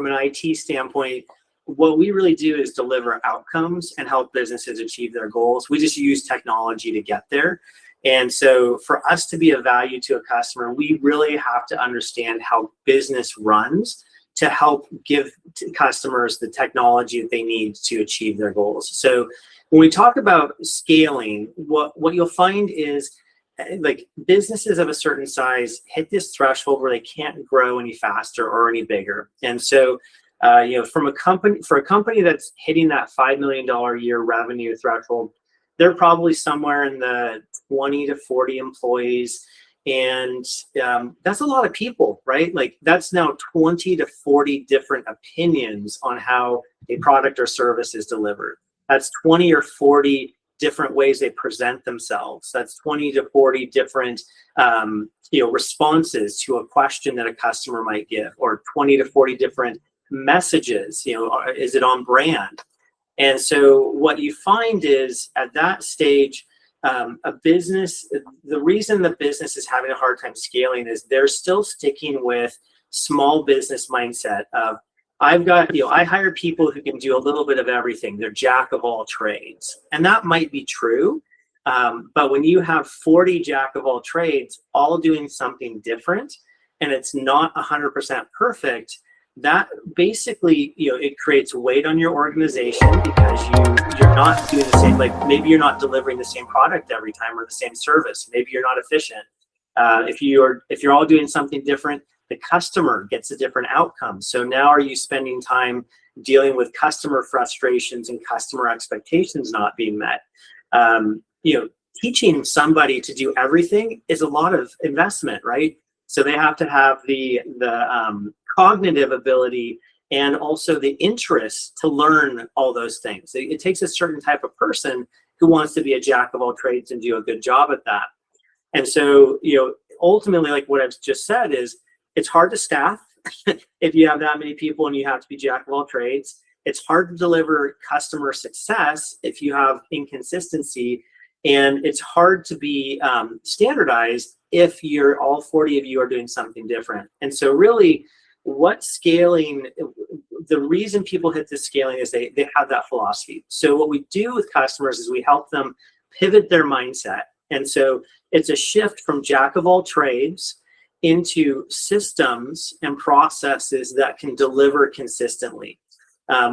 an IT standpoint, what we really do is deliver outcomes and help businesses achieve their goals. We just use technology to get there. And so for us to be of value to a customer, we really have to understand how business runs to help give customers the technology that they need to achieve their goals. So when we talk about scaling, what you'll find is like businesses of a certain size hit this threshold where they can't grow any faster or any bigger. And so for a company that's hitting that $5 million a year revenue threshold, they're probably somewhere in the 20 to 40 employees. And that's a lot of people, right? Like that's now 20 to 40 different opinions on how a product or service is delivered. That's 20 or 40 different ways they present themselves. That's 20 to 40 different responses to a question that a customer might give, or 20 to 40 different messages. Is it on brand? And so what you find is at that stage, a business, the reason the business is having a hard time scaling is they're still sticking with small business mindset of, I hire people who can do a little bit of everything. They're jack of all trades. And that might be true. But when you have 40 jack of all trades, all doing something different, and it's not 100% perfect, that basically, it creates weight on your organization because you're not doing the same, like maybe you're not delivering the same product every time or the same service. Maybe you're not efficient. If you're all doing something different, the customer gets a different outcome. So now are you spending time dealing with customer frustrations and customer expectations not being met? Teaching somebody to do everything is a lot of investment, right? So they have to have the cognitive ability and also the interest to learn all those things. It takes a certain type of person who wants to be a jack of all trades and do a good job at that. And so, ultimately, like what I've just said is, it's hard to staff if you have that many people and you have to be jack of all trades. It's hard to deliver customer success if you have inconsistency, and it's hard to be standardized if all 40 of you are doing something different. And so really, the reason people hit this scaling is they have that philosophy. So what we do with customers is we help them pivot their mindset. And so it's a shift from jack of all trades into systems and processes that can deliver consistently.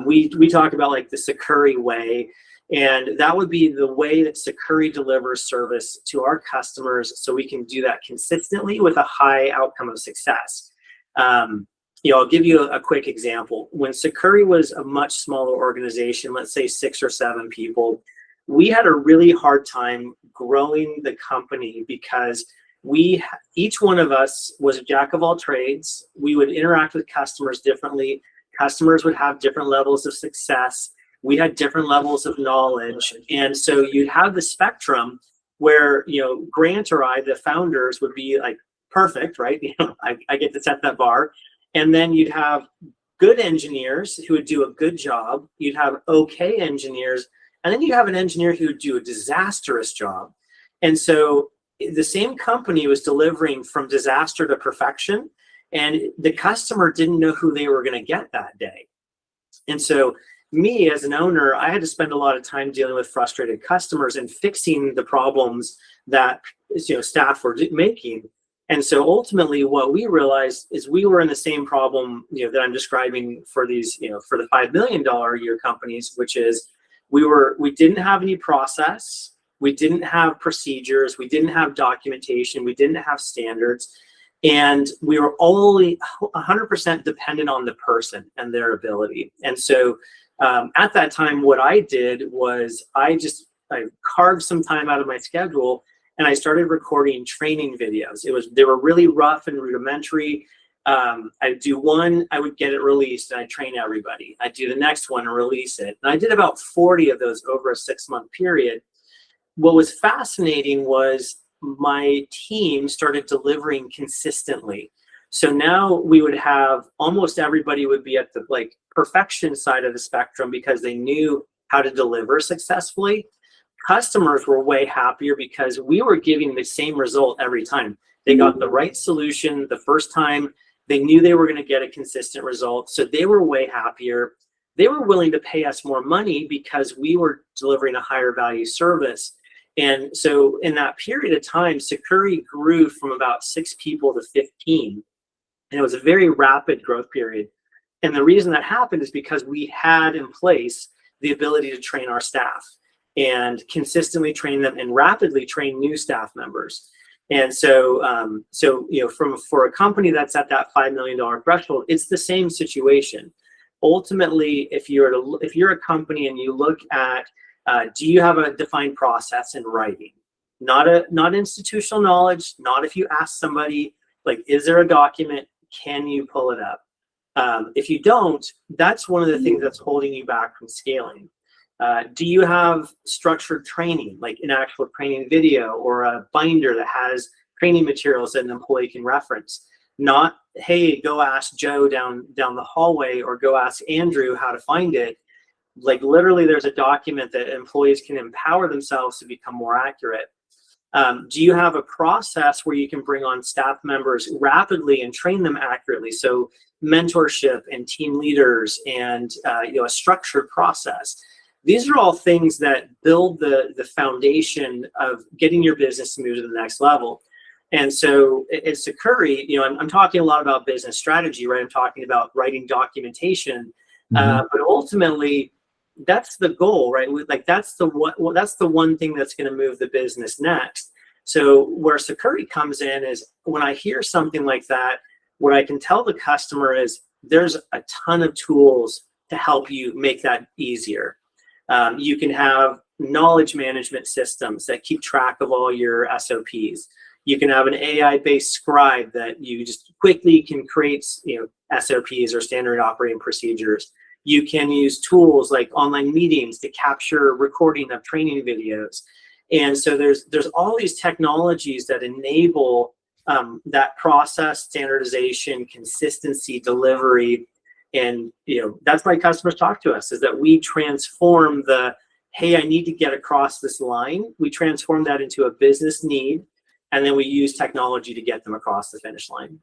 We talk about like the Sucuri way, and that would be the way that Sucuri delivers service to our customers so we can do that consistently with a high outcome of success. I'll give you a quick example. When Sucuri was a much smaller organization, let's say 6 or 7 people, we had a really hard time growing the company because each one of us was a jack of all trades. We would interact with customers differently. Customers would have different levels of success. We had different levels of knowledge. And so you'd have the spectrum where, Grant or I, the founders, would be like perfect, right? I get to set that bar. And then you'd have good engineers who would do a good job. You'd have okay engineers. And then you have an engineer who would do a disastrous job. And so the same company was delivering from disaster to perfection, and the customer didn't know who they were going to get that day. And so me as an owner, I had to spend a lot of time dealing with frustrated customers and fixing the problems that staff were making. And so ultimately what we realized is we were in the same problem that I'm describing for these, for the $5 million a year companies, which is we didn't have any process. We didn't have procedures. We didn't have documentation. We didn't have standards. And we were only 100% dependent on the person and their ability. And so at that time, what I did was I carved some time out of my schedule and I started recording training videos. They were really rough and rudimentary. I'd do one, I would get it released and I'd train everybody. I'd do the next one and release it. And I did about 40 of those over a 6-month period. What was fascinating was my team started delivering consistently. So now we would have almost everybody would be at the perfection side of the spectrum because they knew how to deliver successfully. Customers were way happier because we were giving the same result every time. They got the right solution the first time. They knew they were going to get a consistent result. So they were way happier. They were willing to pay us more money because we were delivering a higher value service. And so in that period of time, Sucuri grew from about 6 people to 15. And it was a very rapid growth period. And the reason that happened is because we had in place the ability to train our staff and consistently train them and rapidly train new staff members. And so, for a company that's at that $5 million threshold, it's the same situation. Ultimately, if you're a company and you look at, do you have a defined process in writing? Not institutional knowledge. Not if you ask somebody, like, is there a document? Can you pull it up? If you don't, that's one of the things that's holding you back from scaling. Do you have structured training, like an actual training video or a binder that has training materials that an employee can reference? Not, hey, go ask Joe down the hallway or go ask Andrew how to find it. Like, literally, there's a document that employees can empower themselves to become more accurate. Do you have a process where you can bring on staff members rapidly and train them accurately? So mentorship and team leaders and a structured process. These are all things that build the foundation of getting your business to move to the next level. And so at Sucuri, I'm talking a lot about business strategy, right? I'm talking about writing documentation, but ultimately, that's the goal, right? Like, that's the one thing that's going to move the business next. So where Sucuri comes in is when I hear something like that, what I can tell the customer is there's a ton of tools to help you make that easier. You can have knowledge management systems that keep track of all your SOPs. You can have an AI-based scribe that you just quickly can create, SOPs or standard operating procedures. You can use tools like online meetings to capture recording of training videos. And so there's all these technologies that enable that process, standardization, consistency, delivery. And that's why customers talk to us, is that we transform hey, I need to get across this line. We transform that into a business need, and then we use technology to get them across the finish line.